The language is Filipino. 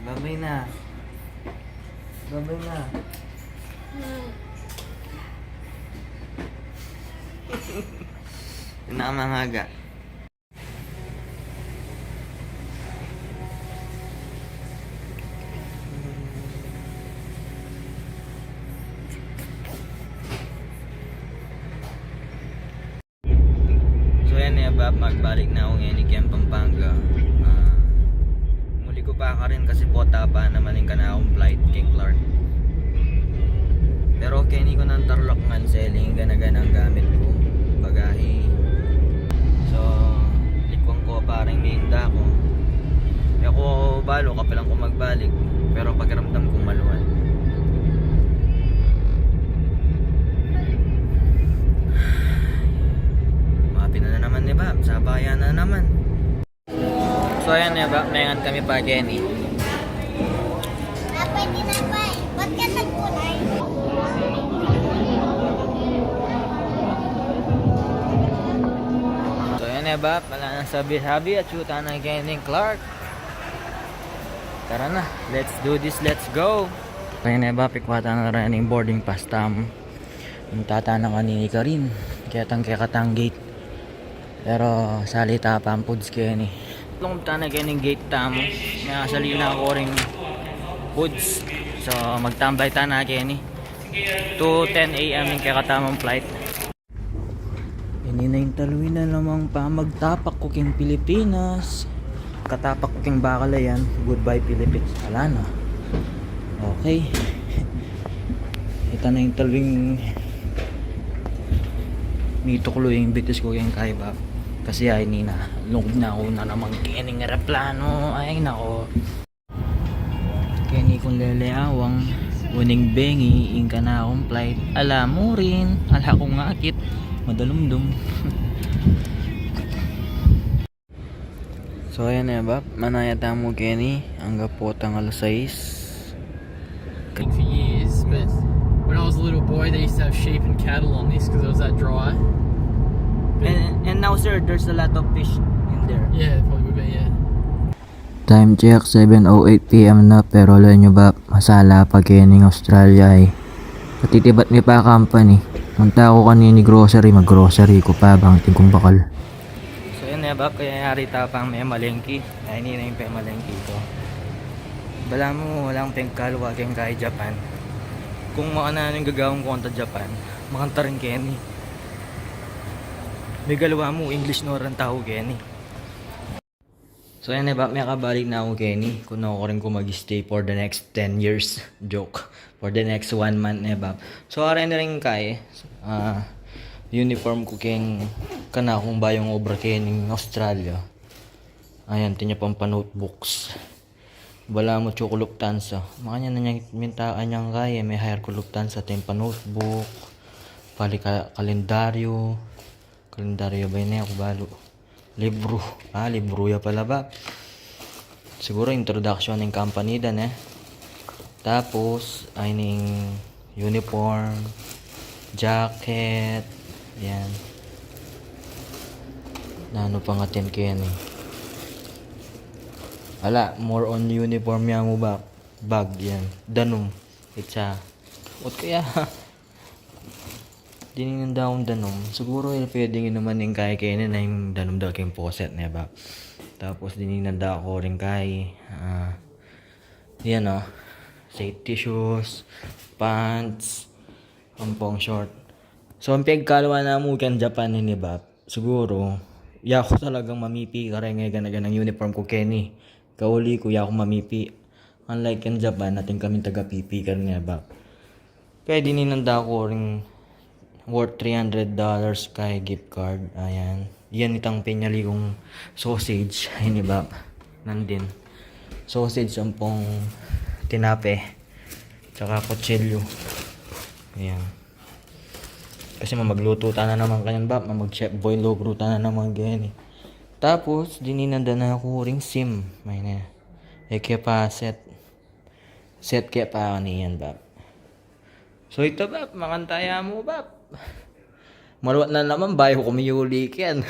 Babay na. Babay na. Nakamangaga. So yan magbalik na ako ngayon ni Kem Pampanga. Muli ko pa ka rin kasi pota pa naman ka na akong flight kay Clark. Pero Kenny ko ng Tarlac man selling ganagan ang gamit ko bagahe. So likwang ko parang minda ko. Kaya ko balo ka palang ko magbalik pero pakiramdam kong maluwan. Na naman ni Bab, sabayan na naman. So ayan ni Bab, mayangan kami pa Kenny. Pwede na ba eh? Ba't ka nagkulay? So ayan ni Bab, wala nang sabi-sabi at shoota na Kenny Clark. Tara na, let's do this, let's go. So ayan ni Bab, ikwata na rin yung boarding pass tam. Yung tata na kanini ka rin, kaya tangkekatang gate. Pero salita pa ang foods Kenny. Lungta na Kenny gate tamo. Nakasali na ako ring foods. So magtambay ta na Kenny. 2:10 AM yung kakatamang flight. Ininayintaluin na namang pa magtapak ko king Pilipinas. Katapak ko king Bacalayan. Goodbye Philippines. Wala na. Okay. Ito na yung taluing nituklo yung bitis ko yung kaibab. Kasi ay nina, lungkod na ako na namang Kenny nga aeroplano. Ay nako. Kenny kong leleawang uning bengi, ingka na akong flight. Ala mo rin, ala kong ngakit. Madalumdum. So ayan na ba, manayata mo Kenny. Ang gapotang alas 6. For years, but when I was a little boy, they used to have sheep and cattle on this because it was that dry. And now sir, there's a lot of fish in there. Yeah, it probably would be, yeah. Time check, 7:08 PM na, pero alam nyo ba, masala pa Kenny Australia eh. Patitibat mi pa company. Punta ako kanini grocery, mag-grocery ko pa, bangting kong bakal. So yun na ba, kaya yari tapang may malengki. Ay, hindi na yung may malengki ko. Bala mo, walang pengkalwa kayong kay Japan. Kung makana yung gagawang konta Japan, makanta rin Kenny. May galawa mo, English no rin tao Kenny. So yan ba, may kabalik na ako Kenny. Kung ako rin ko mag-stay for the next 10 years. Joke. For the next 1 month ba. So aray na rin kay uniform ko keng kana kung ba yung obra kening Australia. Ayan, tinya pang pa-notebooks. Bala mo chocolate tansa. Makanya na niya mintaan niyang kaya. May hire ko luptansa tayong pa-notebook. Pali kalendaryo. Kalendaryo ba yun ako balo? Libro. Libro ya pala ba? Siguro introduction ng company dan Tapos, ay ning uniform, jacket, yan. Ano pa nga 10K yan eh. Wala, more on uniform yan mo ba? Bag yan. Danum. Itsa. What kaya? Diningin daw ang danom. Siguro pwedeng naman yung kaya na yung danom daw kayong poset na ba. Tapos diningin daw ako rin kay yan safety shoes, pants, ampong short. So ang pagkalwa na mo kan Japan ni ba. Siguro ako talagang mamipi ka rin ngayon ng uniform ko Kenny. Kauli ko ako mamipi. Unlike kan Japan natin kami taga-pipi ka rin ba. Kaya diningin daw ako rin worth $300 kay gift card. Ayan. Yan itang pinyali kong sausage. Ay ni ba? Nandin. Sausage ampong tinape. Tsaka kutsilyo. Ayan. Kasi magluto ta na naman kanyan ba? Mag-chef boy logro ta na naman ganyan eh. Tapos, dininanda na ako ring sim. May na. Kaya pa set. Set kaya pa niyan ba? So ito ba? Makantaya mo ba? Maluwat na naman bayo kumiyulik yan.